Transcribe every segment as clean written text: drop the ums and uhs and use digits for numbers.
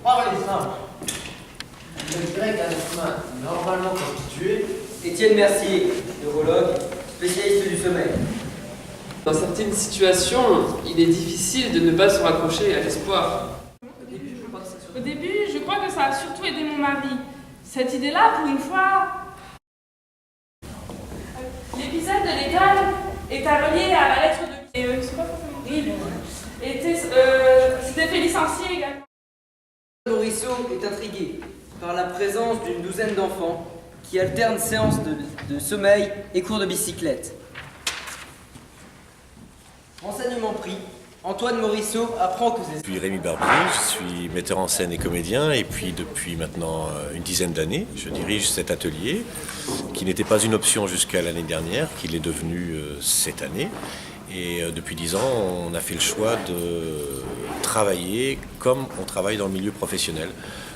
Parlez simple. Le grec a un chemin normalement constitué. Étienne Mercier, neurologue, spécialiste du sommeil. Dans certaines situations, il est difficile de ne pas se raccrocher à l'espoir. Au début, je crois que ça a surtout aidé mon mari. Cette idée-là, pour une fois... L'épisode de l'école est à relier à la lettre de... Et c'est pas forcément... S'était fait licencier également. Morisseau est intrigué par la présence d'une douzaine d'enfants qui alternent séances de sommeil et cours de bicyclette. Renseignement pris, Antoine Morisseau apprend que Je suis Rémi Barbier, je suis metteur en scène et comédien et puis depuis maintenant une dizaine d'années, je dirige cet atelier qui n'était pas une option jusqu'à l'année dernière, qu'il est devenu cette année. Et depuis 10 ans, on a fait le choix de travailler comme on travaille dans le milieu professionnel,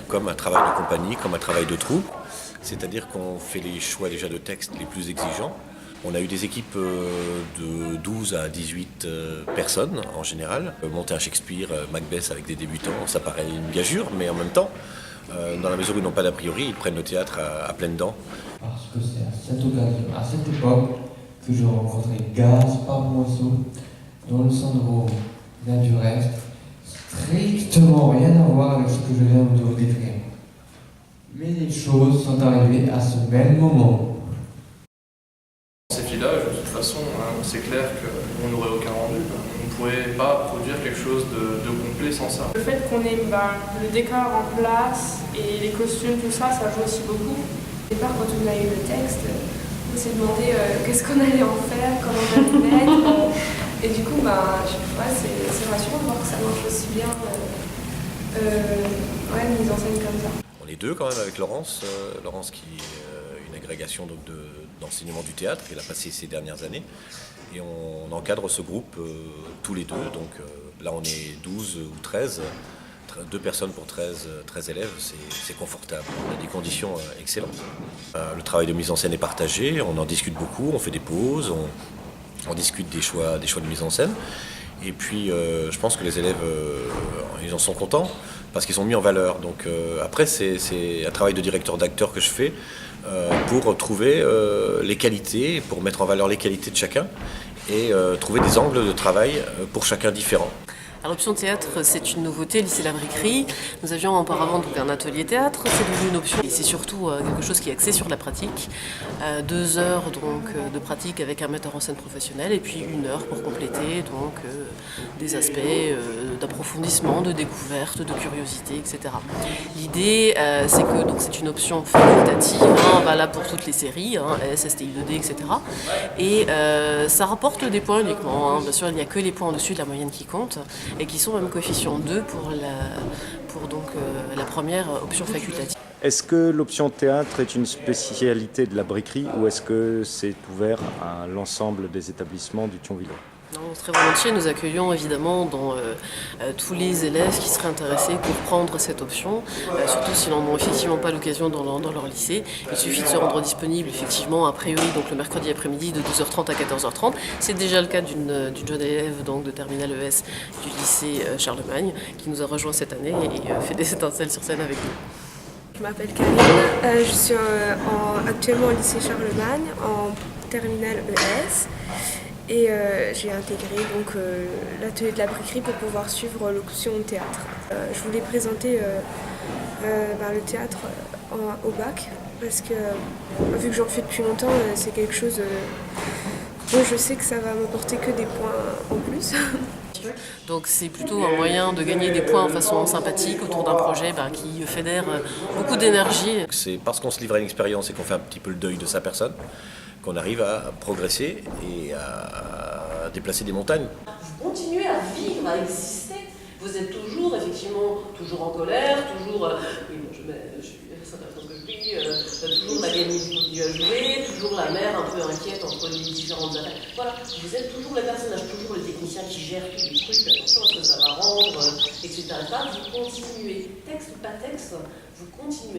comme un travail de compagnie, comme un travail de troupe. C'est-à-dire qu'on fait les choix déjà de textes les plus exigeants. On a eu des équipes de 12 à 18 personnes en général. Monter un Shakespeare, Macbeth avec des débutants, ça paraît une gageure, mais en même temps, dans la mesure où ils n'ont pas d'a priori, ils prennent le théâtre à pleines dents. Parce que c'est à cette occasion, à cette époque, que je rencontrai Gaspard Morisseau, dont le syndrome n'a du reste strictement rien à voir avec ce que je viens de vous décrire. Mais les choses sont arrivées à ce même moment. Ces filles-là, de toute façon, c'est clair qu'on n'aurait aucun rendu. On ne pourrait pas produire quelque chose de complet sans ça. Le fait qu'on ait le décor en place et les costumes, tout ça, ça joue aussi beaucoup. Au départ, quand on a eu le texte, on s'est demandé qu'est-ce qu'on allait en faire, comment on allait le mettre. Et du coup, c'est rassurant de voir que ça marche aussi bien, une mise en scène comme ça. On est deux quand même avec Laurence, Laurence qui est une agrégation donc, d'enseignement du théâtre, elle a passé ces dernières années. Et on encadre ce groupe tous les deux, donc là on est 12 ou 13. 2 personnes pour 13 élèves, c'est confortable. On a des conditions excellentes. Le travail de mise en scène est partagé, on en discute beaucoup, on fait des pauses, on discute des choix de mise en scène. Et puis je pense que les élèves, ils en sont contents parce qu'ils sont mis en valeur. Donc après, c'est un travail de directeur d'acteur que je fais pour trouver les qualités, pour mettre en valeur les qualités de chacun et trouver des angles de travail pour chacun différents. Alors, l'option théâtre, c'est une nouveauté, lycée La Briquerie. Nous avions auparavant donc, un atelier théâtre, c'est devenu une option. Et c'est surtout quelque chose qui est axé sur la pratique. 2 heures donc, de pratique avec un metteur en scène professionnel et puis 1 heure pour compléter donc, des aspects d'approfondissement, de découverte, de curiosité, etc. L'idée, c'est que c'est une option facultative, valable pour toutes les séries, S, STI 2D, etc. Et ça rapporte des points uniquement. Bien sûr, il n'y a que les points au-dessus de la moyenne qui comptent. Et qui sont même coefficient 2 pour la première option facultative. Est-ce que l'option théâtre est une spécialité de la Briquerie ou est-ce que c'est ouvert à l'ensemble des établissements du Thionville? Non, très volontiers, nous accueillons évidemment tous les élèves qui seraient intéressés pour prendre cette option, surtout s'ils n'en ont effectivement pas l'occasion dans leur lycée. Il suffit de se rendre disponible effectivement a priori donc le mercredi après-midi de 12h30 à 14h30. C'est déjà le cas d'une jeune élève donc, de terminale ES du lycée Charlemagne qui nous a rejoint cette année et fait des étincelles sur scène avec nous. Je m'appelle Karine, je suis actuellement au lycée Charlemagne en terminale ES. Et j'ai intégré donc l'atelier de la Briquerie pour pouvoir suivre l'option théâtre. Je voulais présenter le théâtre au bac parce que vu que j'en fais depuis longtemps, c'est quelque chose dont je sais que ça va m'apporter que des points en plus. Donc c'est plutôt un moyen de gagner des points en façon sympathique autour d'un projet qui fédère beaucoup d'énergie. C'est parce qu'on se livre à une expérience et qu'on fait un petit peu le deuil de sa personne qu'on arrive à progresser et à déplacer des montagnes. Vous continuez à vivre, à exister. Vous êtes toujours, effectivement, toujours en colère, toujours... toujours la gamine qui continue à jouer, toujours la mère un peu inquiète entre les différentes affaires. Voilà, vous êtes toujours le personnage, toujours le technicien qui gère tous les trucs, attention à ce que ça va rendre, etc. Vous continuez, texte ou pas texte, vous continuez.